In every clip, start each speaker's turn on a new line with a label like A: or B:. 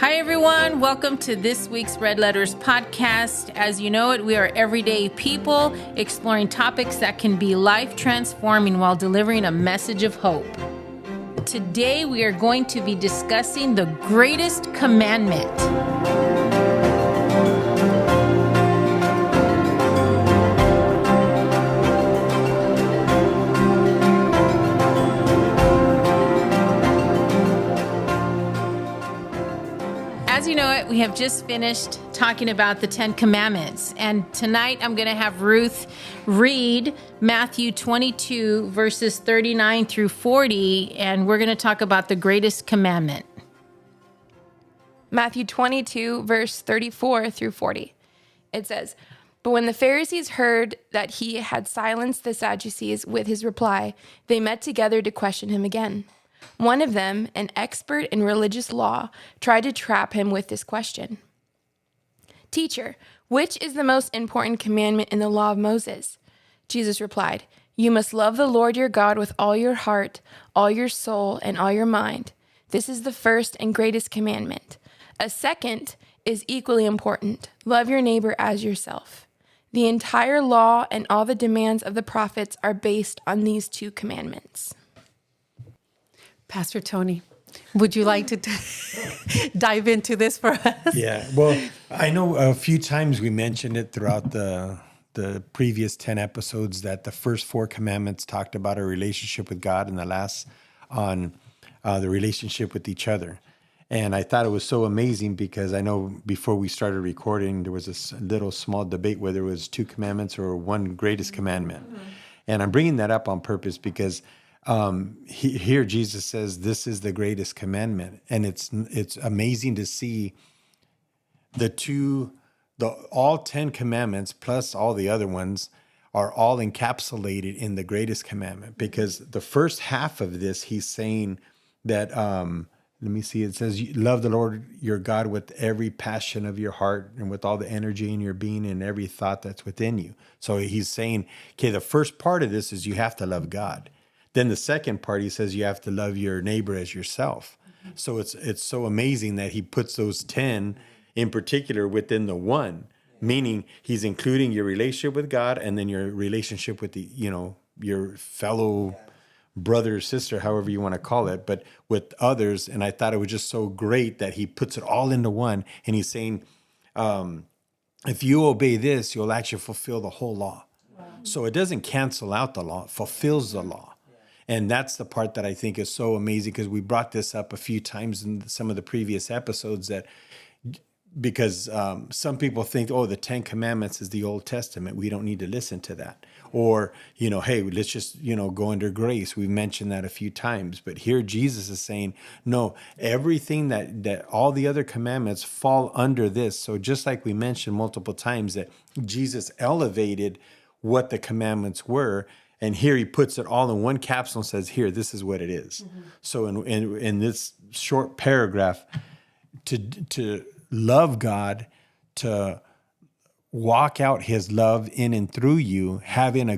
A: Hi, everyone. Welcome to this week's Red Letters podcast. As you know it, we are everyday people exploring topics that can be life transforming while delivering a message of hope. Today, we are going to be discussing the Greatest Commandment. As you know it, we have just finished talking about the 10 Commandments. And tonight I'm going to have Ruth read Matthew 22, verses 39 through 40. And we're going to talk about the greatest commandment.
B: Matthew 22, verse 34 through 40. It says, "But when the Pharisees heard that he had silenced the Sadducees with his reply, they met together to question him again. One of them, an expert in religious law, tried to trap him with this question. 'Teacher, which is the most important commandment in the law of Moses?' Jesus replied, 'You must love the Lord your God with all your heart, all your soul, and all your mind. This is the first and greatest commandment. A second is equally important. Love your neighbor as yourself. The entire law and all the demands of the prophets are based on these two commandments.'"
C: Pastor Tony, would you like to dive into this for us?
D: Yeah, well, I know a few times we mentioned it throughout the previous 10 episodes that the first 4 commandments talked about our relationship with God and the last on the relationship with each other. And I thought it was so amazing because I know before we started recording, there was this little small debate whether it was 2 commandments or one greatest commandment. And I'm bringing that up on purpose because here Jesus says this is the greatest commandment, and it's amazing to see all 10 commandments plus all the other ones are all encapsulated in the greatest commandment, because the first half of this he's saying that let me see, it says you love the Lord your God with every passion of your heart and with all the energy in your being and every thought that's within you. So he's saying, okay, the first part of this is you have to love God. Then the second part, he says you have to love your neighbor as yourself. So it's so amazing that he puts those 10 in particular within the one, meaning he's including your relationship with God and then your relationship with your fellow brother or sister, however you want to call it, but with others. And I thought it was just so great that he puts it all into one. And he's saying, if you obey this, you'll actually fulfill the whole law. Wow. So it doesn't cancel out the law, it fulfills the law. And that's the part that I think is so amazing, because we brought this up a few times in some of the previous episodes because some people think, oh, the 10 Commandments is the Old Testament. We don't need to listen to that. Or, hey, let's just, go under grace. We've mentioned that a few times. But here Jesus is saying, no, everything that all the other commandments fall under this. So just like we mentioned multiple times that Jesus elevated what the commandments were, and here he puts it all in one capsule and says, here, this is what it is. Mm-hmm. So in this short paragraph, to love God, to walk out his love in and through you, having a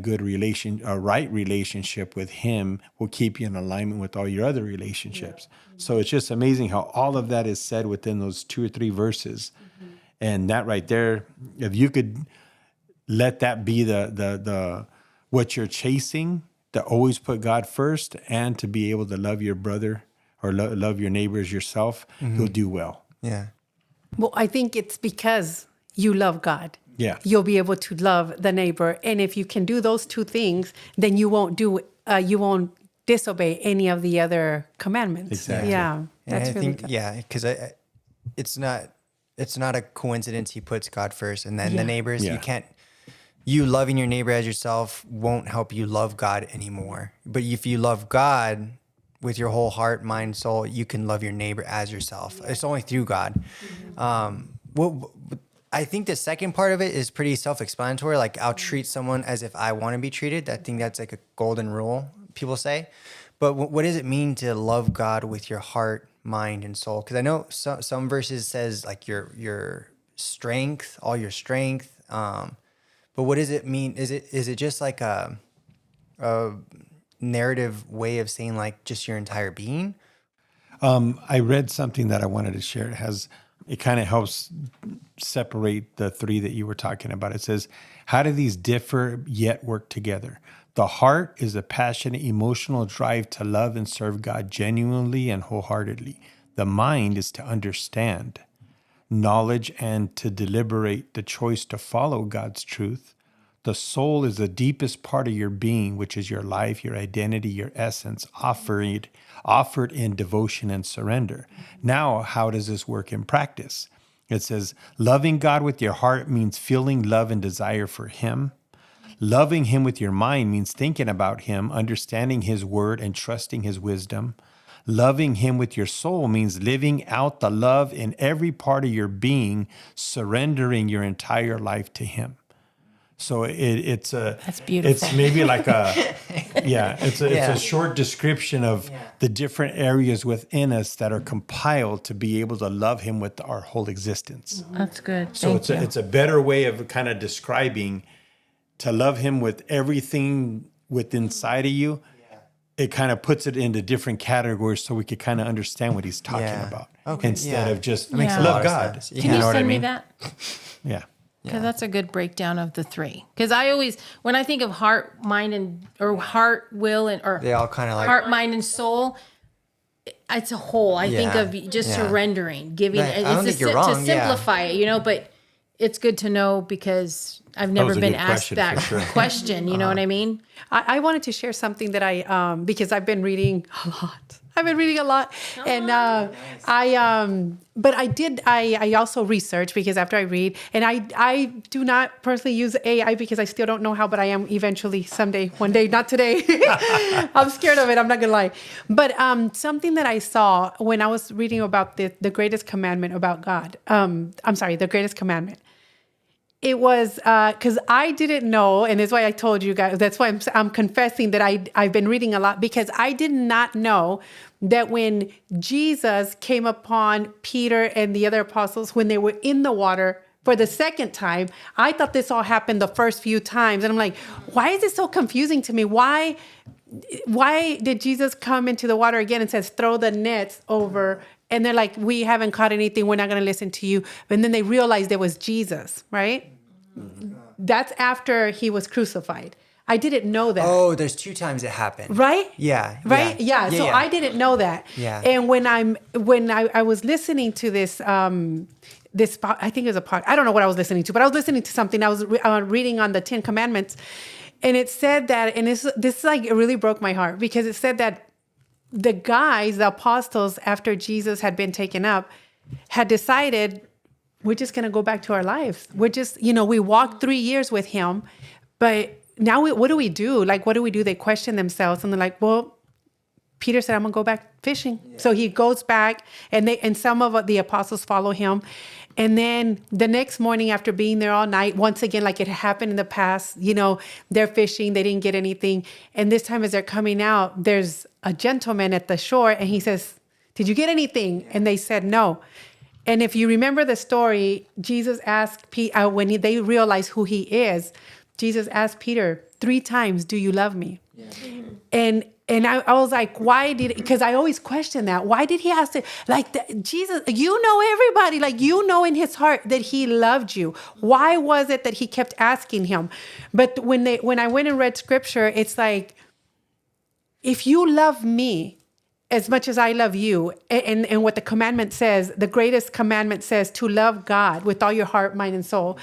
D: right relationship with him will keep you in alignment with all your other relationships. Yeah. So it's just amazing how all of that is said within those 2 or 3 verses. Mm-hmm. And that right there, if you could let that be the what you're chasing, to always put God first and to be able to love your brother or love your neighbor as yourself, you'll do well.
E: Yeah.
C: Well, I think it's because you love God.
D: Yeah.
C: You'll be able to love the neighbor. And if you can do those 2 things, then you won't disobey any of the other commandments.
D: Exactly.
C: Yeah.
E: And I think,
C: good.
E: yeah, because it's not a coincidence he puts God first, and then the neighbors, you loving your neighbor as yourself won't help you love God anymore. But if you love God with your whole heart, mind, soul, you can love your neighbor as yourself. Yeah. It's only through God. Mm-hmm. I think the second part of it is pretty self-explanatory. Like, I'll treat someone as if I want to be treated. I think that's like a golden rule, people say. But what does it mean to love God with your heart, mind, and soul? Because I know some verses says like your strength, all your strength. But what does it mean? Is it just like a narrative way of saying like just your entire being?
D: I read something that I wanted to share. It kind of helps separate the three that you were talking about. It says, how do these differ yet work together? The heart is a passionate, emotional drive to love and serve God genuinely and wholeheartedly. The mind is to understand knowledge and to deliberate the choice to follow God's truth. The soul is the deepest part of your being, which is your life, your identity, your essence, offered in devotion and surrender. Now, how does this work in practice? It says, loving God with your heart means feeling love and desire for Him. Loving Him with your mind means thinking about Him, understanding His word, and trusting His wisdom. Loving Him with your soul means living out the love in every part of your being, surrendering your entire life to Him. So
A: that's beautiful.
D: It's maybe like it's a short description of the different areas within us that are compiled to be able to love Him with our whole existence.
A: That's good.
D: So it's a better way of kind of describing to love Him with everything within inside of you. It kind of puts it into different categories so we could kind of understand what he's talking about.
E: Okay.
D: Instead of just
A: love
D: God.
A: Can you send me that?
D: Yeah.
A: Because that's a good breakdown of the three. Because I always, when I think of heart, mind, or heart, will, or
E: they all kind of like
A: heart, mind, and soul, it's a whole. I think of just surrendering, giving.
E: Right. I don't think you're wrong.
A: To simplify it, but it's good to know because I've never been asked that question. You know what I mean?
C: I wanted to share something that I, because I've been reading a lot. But I also research because after I read, and I do not personally use AI because I still don't know how, but I am eventually one day, not today. I'm scared of it. I'm not gonna lie. But something that I saw when I was reading about the greatest commandment about God, the greatest commandment. It was because I didn't know, and that's why I told you guys. That's why I'm confessing that I've been reading a lot because I did not know that when Jesus came upon Peter and the other apostles when they were in the water for the second time, I thought this all happened the first few times, and I'm like, why is it so confusing to me? Why did Jesus come into the water again and says, throw the nets over? And they're like, we haven't caught anything. We're not going to listen to you. And then they realized it was Jesus, right? That's after he was crucified. I didn't know that.
E: Oh, there's 2 times it happened.
C: Right?
E: Yeah.
C: Right? Yeah. So I didn't know that.
E: Yeah.
C: And when I was listening to this, I think it was a pod. I don't know what I was listening to, but I was listening to something. I was reading on the 10 Commandments. And it said that, and this like, it really broke my heart because it said that the apostles, after Jesus had been taken up, had decided, we're just going to go back to our lives. We're just, we walked 3 years with him, but now what do we do? Like, what do we do? They question themselves and they're like, well, Peter said, I'm going to go back fishing. Yeah. So he goes back and some of the apostles follow him. And then the next morning after being there all night, once again, like it happened in the past, they're fishing, they didn't get anything. And this time as they're coming out, there's a gentleman at the shore and he says, did you get anything? And they said, no. And if you remember the story, Jesus asked Peter, when they realized who he is, Jesus asked Peter 3 times, do you love me? Yeah. And I was like, because I always question that. Why did he ask it? Like, Jesus, everybody, like, in his heart that he loved you. Why was it that he kept asking him? But when I went and read scripture, it's like, if you love me as much as I love you, and what the commandment says, the greatest commandment says to love God with all your heart, mind, and soul,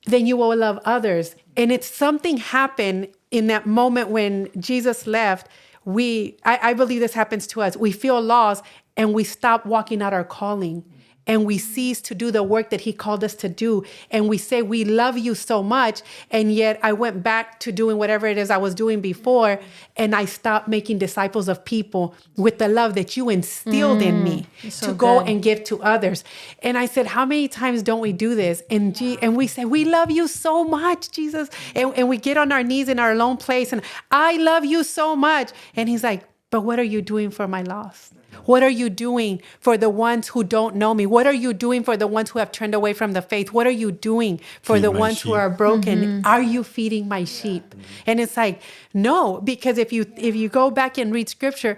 C: then you will love others. And it's something happened in that moment when Jesus left. I believe this happens to us. We feel lost and we stop walking out our calling and we cease to do the work that he called us to do. And we say, we love you so much. And yet I went back to doing whatever it is I was doing before. And I stopped making disciples of people with the love that you instilled in me to go and give to others. And I said, how many times don't we do this? And we say, we love you so much, Jesus. And we get on our knees in our lone place and I love you so much. And he's like, but what are you doing for my lost? What are you doing for the ones who don't know me? What are you doing for the ones who have turned away from the faith? What are you doing for the ones who are broken? Mm-hmm. Are you feeding my sheep? And it's like, no, because if you go back and read scripture,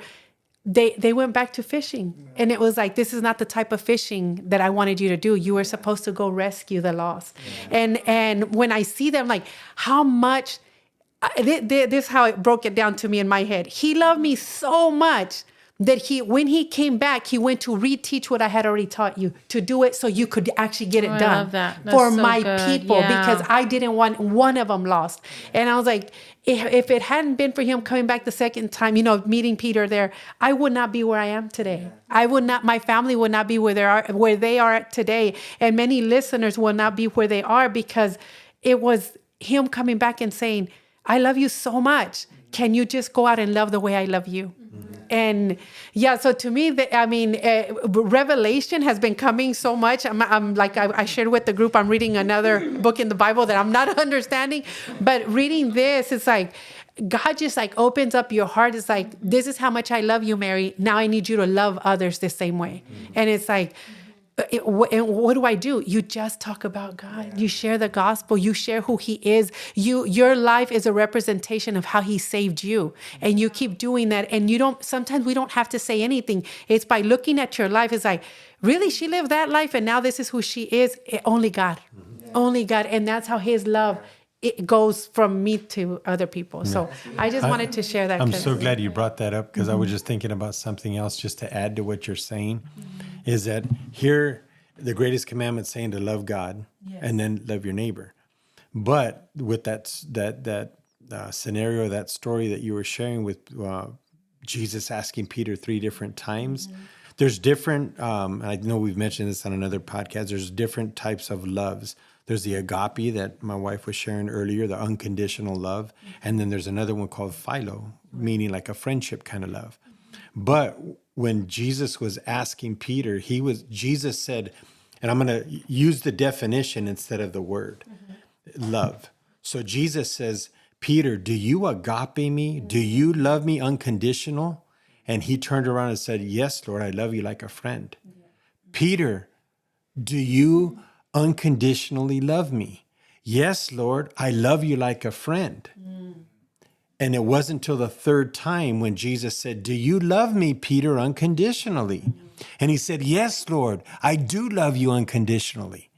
C: they went back to fishing. And it was like, this is not the type of fishing that I wanted you to do. You were supposed to go rescue the lost. And when I see them, like how much, this is how it broke it down to me in my head. He loved me so much that when he came back, he went to reteach what I had already taught you, to do it so you could actually get it done.
A: I love that. That's
C: for
A: so
C: my
A: good.
C: people,
A: Yeah.
C: because I didn't want one of them lost. And I was like, if it hadn't been for him coming back the second time, meeting Peter there, I would not be where I am today. I would not, my family would not be where they are today. And many listeners will not be where they are, because it was him coming back and saying, I love you so much. Can you just go out and love the way I love you? And yeah, so to me, revelation has been coming so much. I'm like, I shared with the group, I'm reading another book in the Bible that I'm not understanding, but reading this, it's like, God just like opens up your heart. It's like, this is how much I love you, Mary. Now I need you to love others the same way. And it's like, what do? You just talk about God. You share the gospel. You share who he is. Your life is a representation of how he saved you. And you keep doing that. And sometimes we don't have to say anything. It's by looking at your life. It's like, really, she lived that life and now this is who she is. Only God. Only God. And that's how his love, it goes from me to other people. So I just wanted to share that.
D: I'm so glad you brought that up, because I was just thinking about something else just to add to what you're saying. Is that here, the greatest commandment saying to love God and then love your neighbor. But with that scenario, that story that you were sharing with Jesus asking Peter 3 different times, there's different, I know we've mentioned this on another podcast, there's different types of loves. There's the agape that my wife was sharing earlier, the unconditional love. And then there's another one called philo, meaning like a friendship kind of love. But when Jesus was asking Peter, Jesus said, and I'm going to use the definition instead of the word, love. So Jesus says, Peter, do you agape me? Do you love me unconditional? And he turned around and said, yes, Lord, I love you like a friend. Peter, do you unconditionally love me? Yes, Lord, I love you like a friend. And it wasn't until the third time when Jesus said, do you love me, Peter, unconditionally? And he said, yes, Lord, I do love you unconditionally.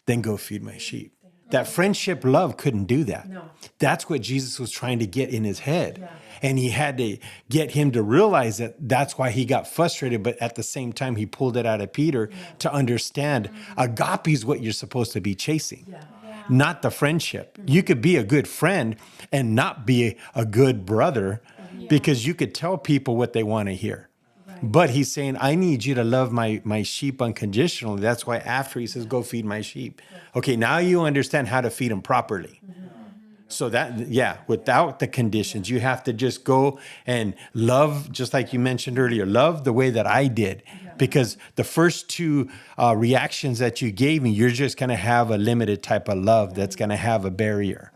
D: Then go feed my sheep. That friendship love couldn't do that. No. That's what Jesus was trying to get in his head. Yeah. And he had to get him to realize that that's why he got frustrated. But at the same time, he pulled it out of Peter to understand agape is what you're supposed to be chasing. Yeah. Not the friendship. You could be a good friend and not be a good brother, because you could tell people what they want to hear. Right. But he's saying, I need you to love my sheep unconditionally. That's why after he says, go feed my sheep. Okay, now you understand how to feed them properly. So without the conditions, you have to just go and love, just like you mentioned earlier, love the way that I did. Because the first two reactions that you gave me, you're just going to have a limited type of love that's going to have a barrier.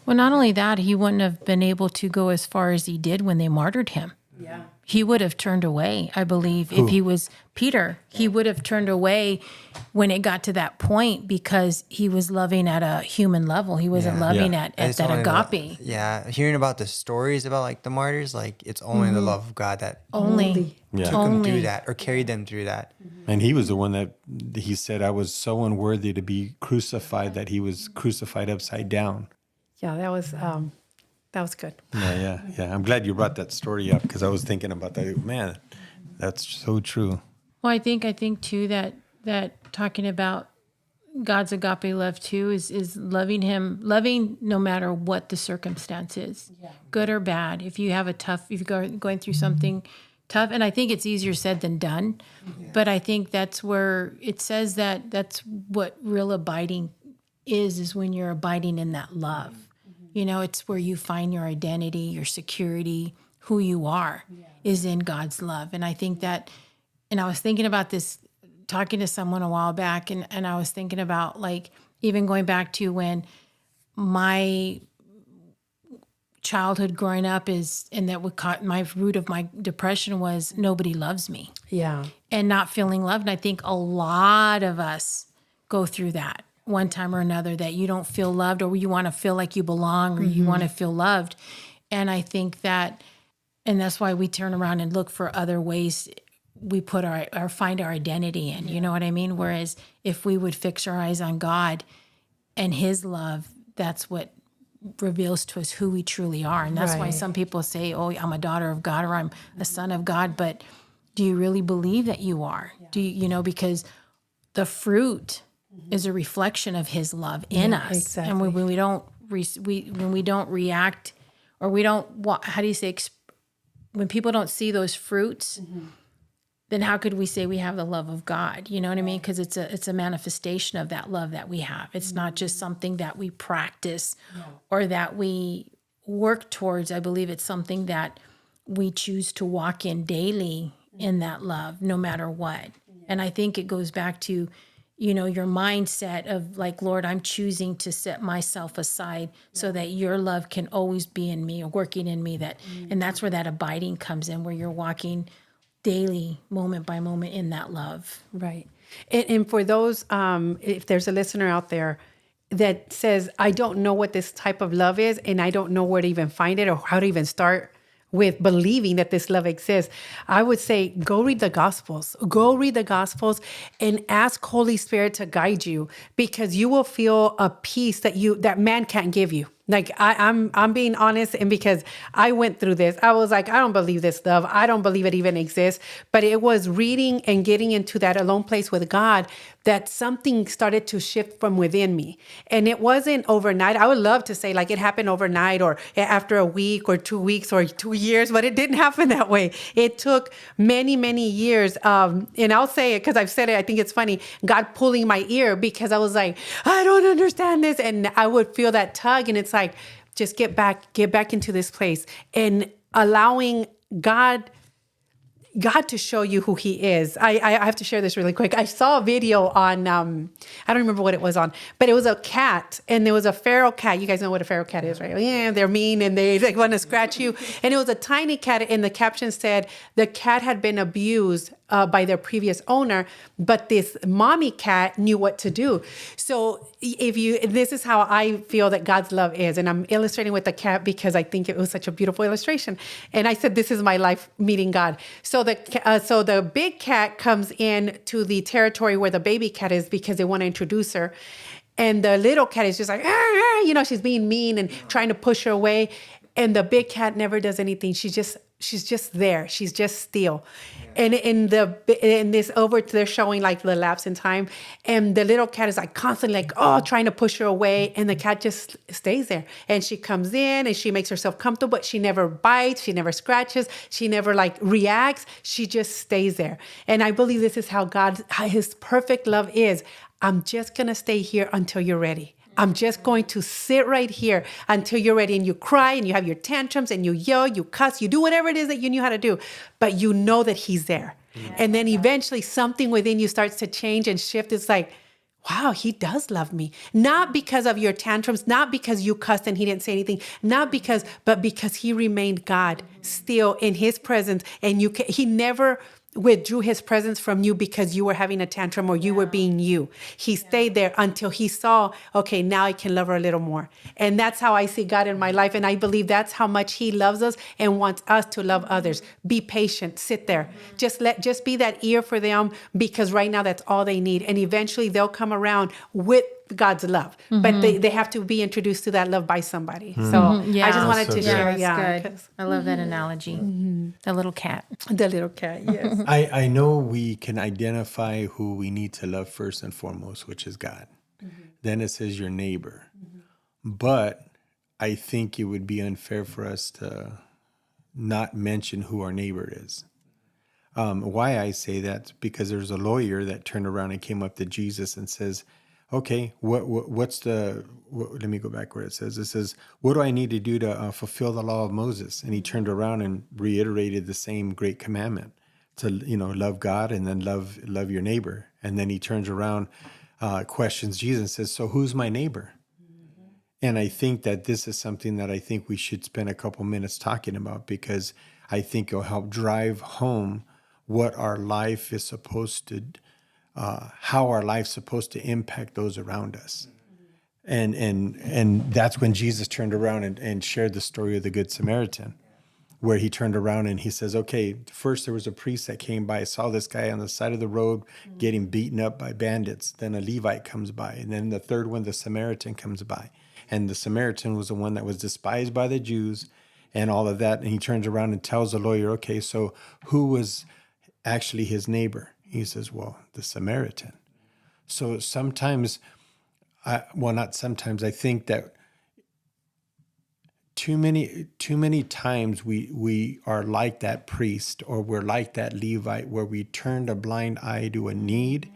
A: Well, not only that, he wouldn't have been able to go as far as he did when they martyred him. Yeah. He would have turned away, I believe. Who? If he was Peter, he would have turned away when it got to that point, because he was loving at a human level. He wasn't loving at that agape.
E: Hearing about the stories about like the martyrs, like it's only the love of God that
A: only
E: took them through that or carried them through that.
D: And he was the one that he said, I was so unworthy to be crucified that he was crucified upside down.
C: Yeah, that was good.
D: Yeah. I'm glad you brought that story up, because I was thinking about that. Man, that's so true.
A: Well, I think too that talking about God's agape love too is loving him, loving no matter what the circumstance is, good or bad. If you're going through something tough, and I think it's easier said than done, but I think that's where it says that's what real abiding is when you're abiding in that love. It's where you find your identity, your security, who you are is in God's love. And I think that, and I was thinking about this, talking to someone a while back, and I was thinking about like, even going back to when my childhood growing up my root of my depression was nobody loves me. Yeah. And not feeling loved. And I think a lot of us go through that one time or another, that you don't feel loved, or you want to feel like you belong, or you want to feel loved. And I think that And that's why we turn around and look for other ways we put find our identity in. You know what I mean? Whereas if we would fix our eyes on God and his love, that's what reveals to us who we truly are. And that's why some people say, oh, I'm a daughter of God or I'm a son of God. But do you really believe that you are? Do you, because the fruit is a reflection of his love in us.
C: Exactly.
A: And when we don't react, or we don't, how do you say, when people don't see those fruits, then how could we say we have the love of God? You know what I mean? Because it's a manifestation of that love that we have. It's not just something that we practice or that we work towards. I believe it's something that we choose to walk in daily in that love, no matter what. And I think it goes back to, your mindset of like, Lord, I'm choosing to set myself aside so that your love can always be in me or working in me. And that's where that abiding comes in, where you're walking daily, moment by moment in that love.
C: Right. And for those, if there's a listener out there that says, I don't know what this type of love is, and I don't know where to even find it or how to even start with believing that this love exists, I would say, go read the Gospels. Go read the Gospels and ask Holy Spirit to guide you, because you will feel a peace that man can't give you. Like I'm being honest, and because I went through this, I was like, I don't believe this love. I don't believe it even exists. But it was reading and getting into that alone place with God that something started to shift from within me. And it wasn't overnight. I would love to say like it happened overnight or after a week or 2 weeks or 2 years, but it didn't happen that way. It took many, many years. And I'll say it because I've said it. I think it's funny. God pulling my ear, because I was like, I don't understand this. And I would feel that tug, and it's like, just get back into this place and allowing God to show you who he is. I have to share this really quick. I saw a video on, I don't remember what it was on, but it was a cat, and there was a feral cat. You guys know what a feral cat is, right? Yeah, they're mean and they want to scratch you. And it was a tiny cat, and the caption said the cat had been abused by their previous owner, but this mommy cat knew what to do. So this is how I feel that God's love is. And I'm illustrating with the cat because I think it was such a beautiful illustration. And I said, this is my life meeting God. So the big cat comes in to the territory where the baby cat is, because they want to introduce her. And the little cat is just like, she's being mean and trying to push her away. And the big cat never does anything. She's just there. She's just still. And in this over, they're showing like the lapse in time, and the little cat is like constantly like, trying to push her away, and the cat just stays there. And she comes in and she makes herself comfortable, but she never bites, she never scratches, she never like reacts. She just stays there. And I believe this is how his perfect love is. I'm just gonna stay here until you're ready. I'm just going to sit right here until you're ready, and you cry and you have your tantrums and you yell, you cuss, you do whatever it is that you knew how to do, but you know that he's there. Yeah. And then eventually something within you starts to change and shift. It's like, wow, he does love me. Not because of your tantrums, not because you cussed and he didn't say anything, but because he remained God still in his presence. And he never withdrew his presence from you because you were having a tantrum or you were being you. He stayed there until he saw, okay, now I can love her a little more. And that's how I see God in my life. And I believe that's how much he loves us and wants us to love others. Be patient, sit there. Just be that ear for them, because right now that's all they need. And eventually they'll come around with God's love, but they have to be introduced to that love by somebody. So I just wanted to share.
A: Yeah, good. I love that analogy. The little cat.
C: The little cat, yes.
D: I know we can identify who we need to love first and foremost, which is God. Then it says your neighbor. But I think it would be unfair for us to not mention who our neighbor is. Why I say that? Because there's a lawyer that turned around and came up to Jesus and says, okay, let me go back where it says. It says, what do I need to do to fulfill the law of Moses? And he turned around and reiterated the same great commandment to, love God and then love your neighbor. And then he turns around, questions Jesus and says, so who's my neighbor? And I think that this is something that I think we should spend a couple minutes talking about, because I think it'll help drive home what our life is supposed to how our life's supposed to impact those around us. And that's when Jesus turned around and shared the story of the Good Samaritan, where he turned around and he says, okay, first there was a priest that came by, saw this guy on the side of the road getting beaten up by bandits. Then a Levite comes by. And then the third one, the Samaritan comes by. And the Samaritan was the one that was despised by the Jews and all of that. And he turns around and tells the lawyer, okay, so who was actually his neighbor? He says, well, the Samaritan. So sometimes, not sometimes, I think that too many times we are like that priest, or we're like that Levite, where we turn a blind eye to a need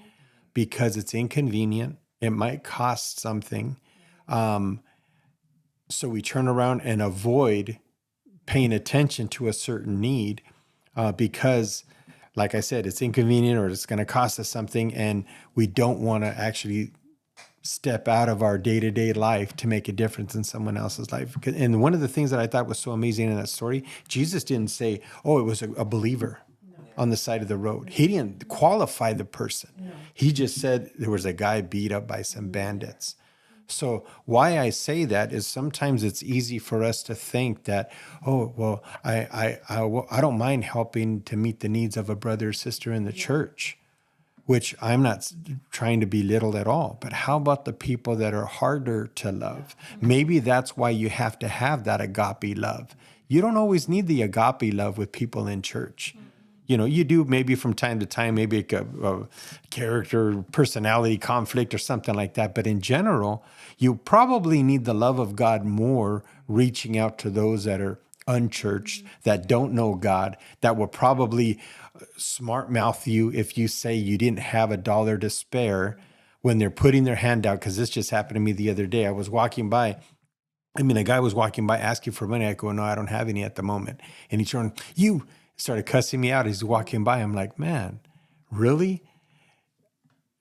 D: because it's inconvenient. It might cost something. So we turn around and avoid paying attention to a certain need because, like I said, it's inconvenient or it's going to cost us something, and we don't want to actually step out of our day-to-day life to make a difference in someone else's life. And one of the things that I thought was so amazing in that story, Jesus didn't say, oh, it was a believer on the side of the road. He didn't qualify the person. He just said there was a guy beat up by some bandits. So why I say that is sometimes it's easy for us to think that, oh, well, I don't mind helping to meet the needs of a brother or sister in the church, which I'm not trying to belittle at all. But how about the people that are harder to love? Maybe that's why you have to have that agape love. You don't always need the agape love with people in church. You know, you do maybe from time to time, maybe a character, personality conflict or something like that. But in general, you probably need the love of God more reaching out to those that are unchurched, that don't know God, that will probably smart mouth you if you say you didn't have $1 to spare when they're putting their hand out. Because this just happened to me the other day. I was walking by. A guy was walking by asking for money. I go, no, I don't have any at the moment. And he turned, started cussing me out. He's walking by. I'm like, man, really?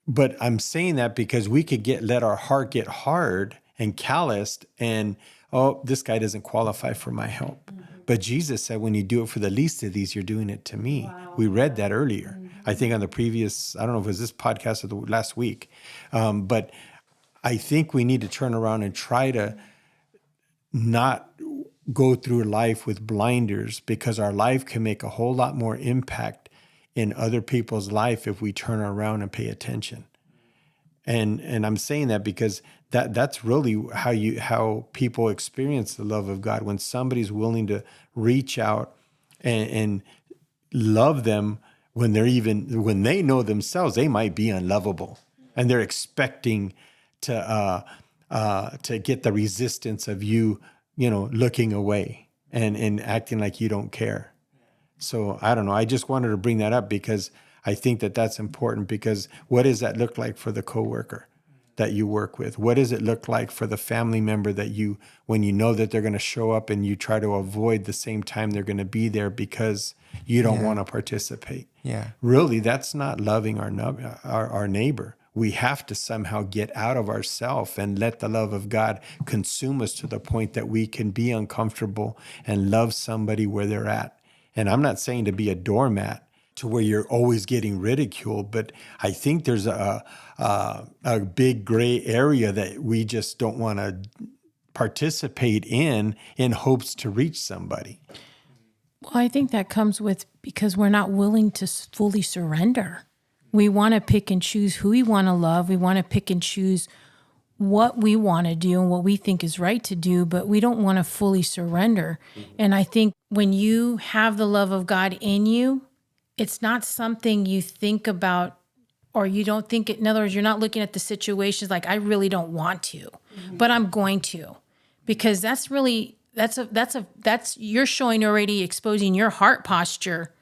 D: But I'm saying that because we could let our heart get hard and calloused and, oh, this guy doesn't qualify for my help. But Jesus said, when you do it for the least of these, you're doing it to me. Wow. We read that earlier. I think on the previous, I don't know if it was this podcast or the last week. But I think we need to turn around and try to not go through life with blinders, because our life can make a whole lot more impact in other people's life if we turn around and pay attention. And I'm saying that because that's really how people experience the love of God, when somebody's willing to reach out and love them when they know themselves they might be unlovable, and they're expecting to get the resistance of you looking away and acting like you don't care. So I don't know. I just wanted to bring that up because I think that's important, because what does that look like for the coworker that you work with? What does it look like for the family member that when you know that they're going to show up and you try to avoid the same time they're going to be there because you don't want to participate? Yeah. Really, that's not loving our neighbor. We have to somehow get out of ourselves and let the love of God consume us to the point that we can be uncomfortable and love somebody where they're at. And I'm not saying to be a doormat to where you're always getting ridiculed, but I think there's a big gray area that we just don't want to participate in hopes to reach somebody.
A: Well, I think that comes because we're not willing to fully surrender. We want to pick and choose who we want to love. We want to pick and choose what we want to do and what we think is right to do, but we don't want to fully surrender. And I think when you have the love of God in you, it's not something you think about, or you don't think it. In other words, you're not looking at the situations like, I really don't want to, but I'm going to, because that's you're showing already, exposing your heart posture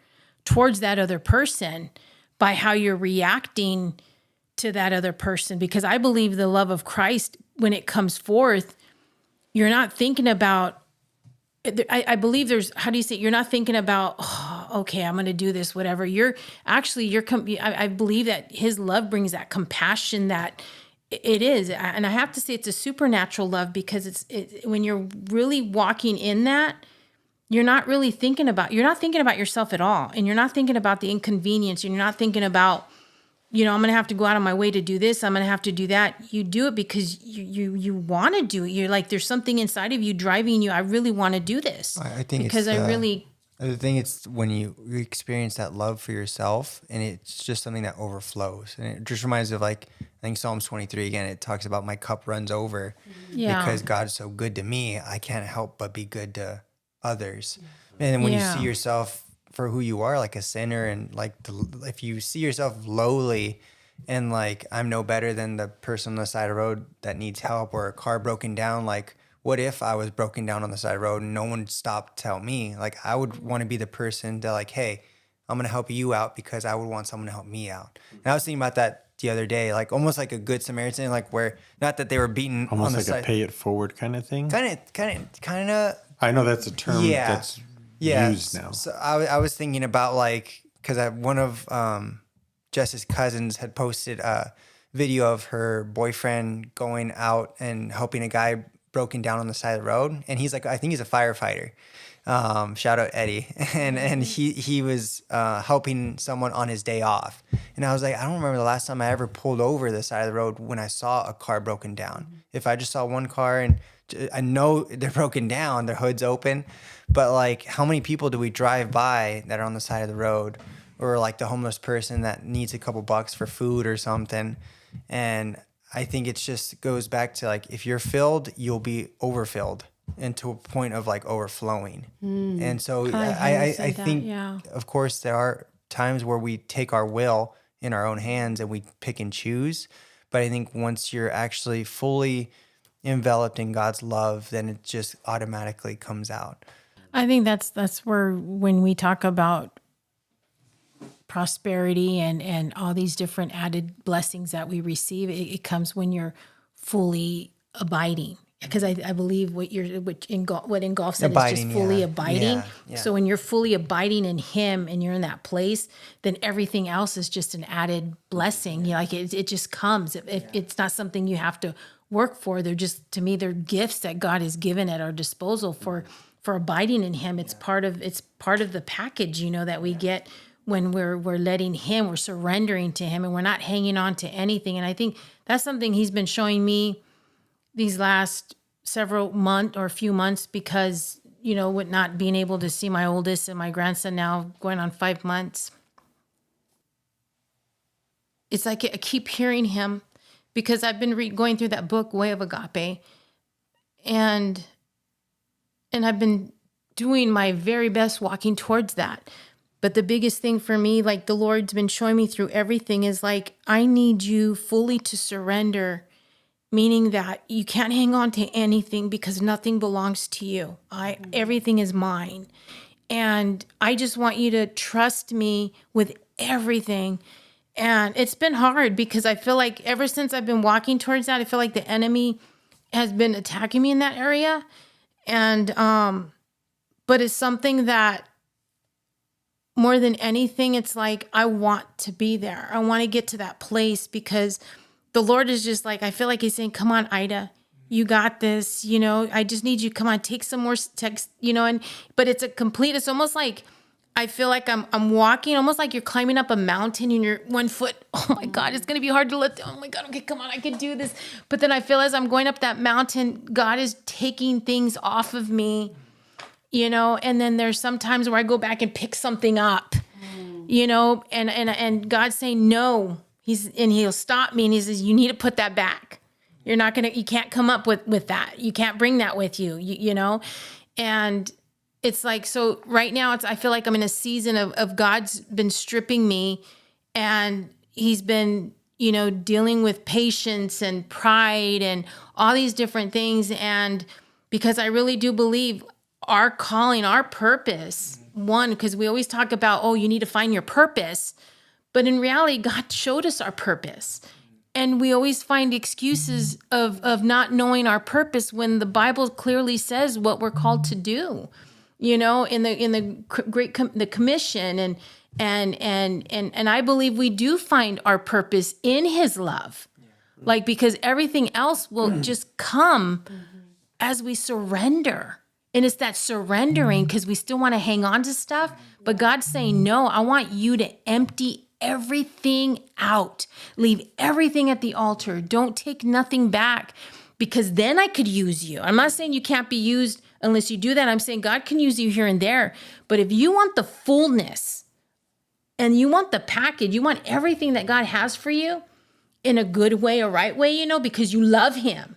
A: towards that other person by how you're reacting to that other person. Because I believe the love of Christ, when it comes forth, you're not thinking about, I believe you're not thinking about, oh, okay, I'm going to do this, whatever. I believe that his love brings that compassion that it is. And I have to say it's a supernatural love, because when you're really walking in that, you're not thinking about yourself at all. And you're not thinking about the inconvenience. And you're not thinking about, I'm going to have to go out of my way to do this. I'm going to have to do that. You do it because you want to do it. You're like, there's something inside of you driving you. I really want to do this.
E: I think
A: because I really
E: I think it's when you experience that love for yourself, and it's just something that overflows. And it just reminds me of, like, I think Psalms 23 again, it talks about my cup runs over because God is so good to me. I can't help but be good to others. And then when you see yourself for who you are, like a sinner, and like if you see yourself lowly and like, I'm no better than the person on the side of the road that needs help, or a car broken down, like, what if I was broken down on the side of the road and no one stopped to tell me? Like, I would want to be the person that, like, hey, I'm going to help you out because I would want someone to help me out. And I was thinking about that the other day, like almost like a good Samaritan, like where, not that they were beaten
D: almost
E: on the
D: like
E: side.
D: a pay it forward kind of thing.
E: Kind of.
D: I know that's a term that's used now.
E: So I was thinking about, like, because one of Jess's cousins had posted a video of her boyfriend going out and helping a guy broken down on the side of the road, and he's like, I think he's a firefighter. Shout out Eddie, and he was helping someone on his day off, and I was like, I don't remember the last time I ever pulled over the side of the road when I saw a car broken down. If I just saw one car and I know they're broken down, their hood's open, but like, how many people do we drive by that are on the side of the road, or like the homeless person that needs a couple bucks for food or something? And I think it just goes back to, like, if you're filled, you'll be overfilled, and to a point of like overflowing. And so I think, of course, there are times where we take our will in our own hands and we pick and choose. But I think once you're actually fully enveloped in God's love, then it just automatically comes out.
A: I think that's where, when we talk about prosperity and all these different added blessings that we receive, it comes when you're fully abiding. Because I believe what engulfs it is just fully abiding. Yeah. So when you're fully abiding in Him and you're in that place, then everything else is just an added blessing. Like it just comes. It's not something you have to work for. They're just, to me, they're gifts that God has given at our disposal for abiding in Him. It's part of the package, that we get when we're letting Him, we're surrendering to Him, and we're not hanging on to anything. And I think that's something He's been showing me these last few months, because, with not being able to see my oldest and my grandson now going on 5 months, it's like I keep hearing Him, because I've been going through that book, Way of Agape, and I've been doing my very best walking towards that. But the biggest thing for me, like the Lord's been showing me through everything, is like, I need you fully to surrender, meaning that you can't hang on to anything, because nothing belongs to you. Everything is mine. And I just want you to trust me with everything. And it's been hard, because I feel like ever since I've been walking towards that, I feel like the enemy has been attacking me in that area. And, but it's something that, more than anything, it's like, I want to be there. I want to get to that place, because the Lord is just like, I feel like He's saying, come on, Ida, you got this. I just need you. Come on, take some more text, but it's almost like, I feel like I'm walking almost like you're climbing up a mountain and you're one foot. Oh my God, it's going to be hard to let down. Oh my God. Okay, come on, I can do this. But then I feel as I'm going up that mountain, God is taking things off of me, and then there's some times where I go back and pick something up, and God's saying, no, He'll stop me. And He says, you need to put that back. You can't come up with that. You can't bring that with you, and it's like, so right now I feel like I'm in a season of God's been stripping me, and He's been, dealing with patience and pride and all these different things. And because I really do believe our calling, our purpose, because we always talk about, you need to find your purpose. But in reality, God showed us our purpose. And we always find excuses of not knowing our purpose, when the Bible clearly says what we're called to do. In the commission, and I believe we do find our purpose in His love, like, because everything else will just come as we surrender. And it's that surrendering, because we still want to hang on to stuff, but God's saying, no, I want you to empty everything out, leave everything at the altar. Don't take nothing back, because then I could use you. I'm not saying you can't be used unless you do that. I'm saying God can use you here and there. But if you want the fullness and you want the package, you want everything that God has for you in a good way, a right way, you know, because you love him.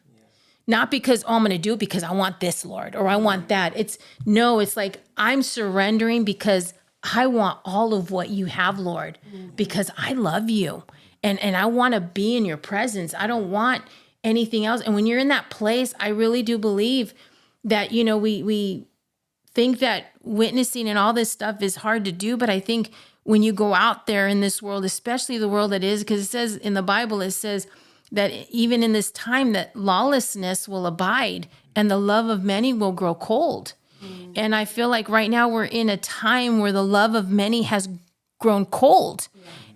A: Not because, oh, I'm going to do it because I want this, Lord, or I want that. It's like I'm surrendering because I want all of what you have, Lord, because I love you and I want to be in your presence. I don't want anything else. And when you're in that place, I really do believe that, you know, we think that witnessing and all this stuff is hard to do. But I think when you go out there in this world, especially the world that is, because it says in the Bible, it says that even in this time that lawlessness will abide and the love of many will grow cold. And I feel like right now we're in a time where the love of many has grown cold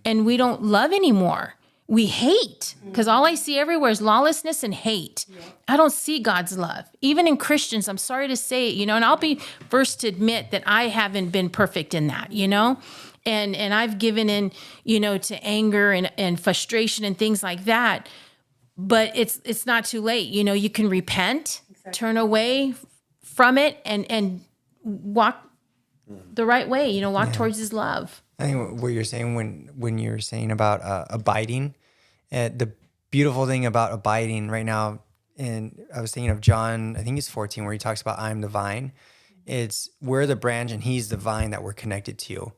A: and we don't love anymore. We hate, because all I see everywhere is lawlessness and hate. I don't see God's love. Even in Christians, I'm sorry to say it, you know, and I'll be first to admit that I haven't been perfect in that, you know, and I've given in, you know, to anger and frustration and things like that. But it's not too late. You know, you can repent, turn away from it and walk the right way, you know, walk towards his love.
E: I think what you're saying when you're saying about abiding, the beautiful thing about abiding right now, and I was thinking of John, I think it's 14, where he talks about I'm the vine. It's we're the branch and he's the vine that we're connected to.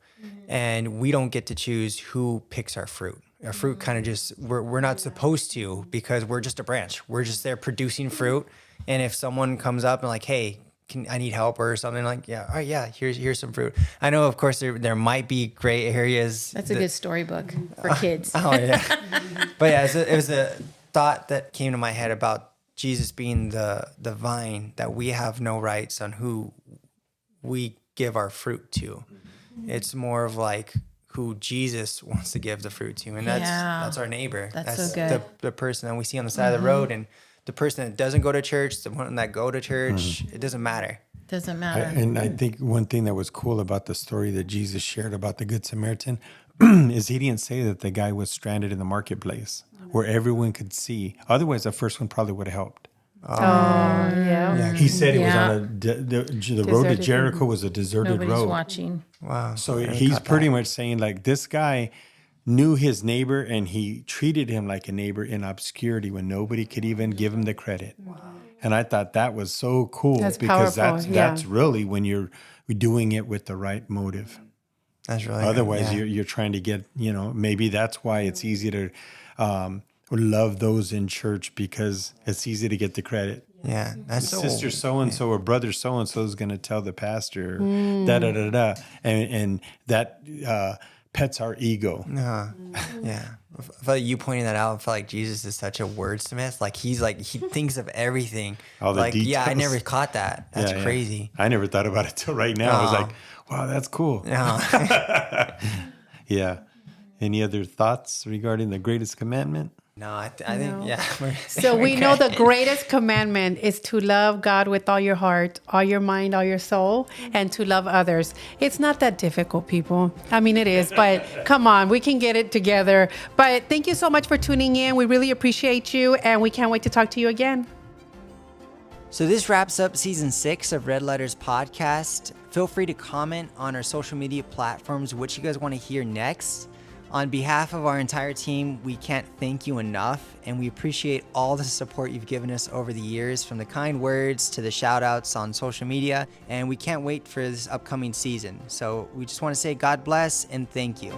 E: And we don't get to choose who picks our fruit. Our fruit kind of just, we're not supposed to, because we're just a branch. We're just there producing fruit. And if someone comes up and like, hey, I need help or something, like, yeah, all right, yeah, here's some fruit. I know, of course, there might be gray areas.
A: That's a good storybook for kids.
E: Oh, yeah. But yeah, it was a thought that came to my head about Jesus being the vine, that we have no rights on who we give our fruit to. It's more of like who Jesus wants to give the fruit to. And that's our neighbor.
A: That's so good.
E: The person that we see on the side of the road, and the person that doesn't go to church, the one that go to church, it doesn't matter.
A: Doesn't matter.
D: And I think one thing that was cool about the story that Jesus shared about the Good Samaritan is he didn't say that the guy was stranded in the marketplace where everyone could see. Otherwise, the first one probably would have helped.
C: Yeah.
D: He said it was on the road to Jericho was a deserted
A: Nobody's
D: road.
A: watching.
E: Wow.
D: So he's pretty much saying like this guy knew his neighbor and he treated him like a neighbor in obscurity when nobody could even give him the credit. Wow. And I thought that was so cool because that's really when you're doing it with the right motive.
E: That's really
D: otherwise
E: good.
D: You're trying to get, you know, maybe that's why it's easy to love those in church, because it's easy to get the credit.
E: Yeah, that's
D: sister so and so or brother so and so is going to tell the pastor da da da da, and that pets our ego.
E: Yeah. I feel like you pointing that out. I feel like Jesus is such a wordsmith. Like he thinks of everything.
D: All the
E: like
D: details.
E: Yeah, I never caught that. That's crazy.
D: I never thought about it till right now. I was like, wow, that's cool. Yeah. Any other thoughts regarding the greatest commandment?
E: No, I think, yeah.
C: So we know the greatest commandment is to love God with all your heart, all your mind, all your soul, and to love others. It's not that difficult, people. I mean, it is, but come on, we can get it together. But thank you so much for tuning in. We really appreciate you, and we can't wait to talk to you again.
E: So this wraps up season 6 of Red Letters Podcast. Feel free to comment on our social media platforms what you guys want to hear next. On behalf of our entire team, we can't thank you enough, and we appreciate all the support you've given us over the years, from the kind words to the shout outs on social media, and we can't wait for this upcoming season. So we just want to say God bless and thank you.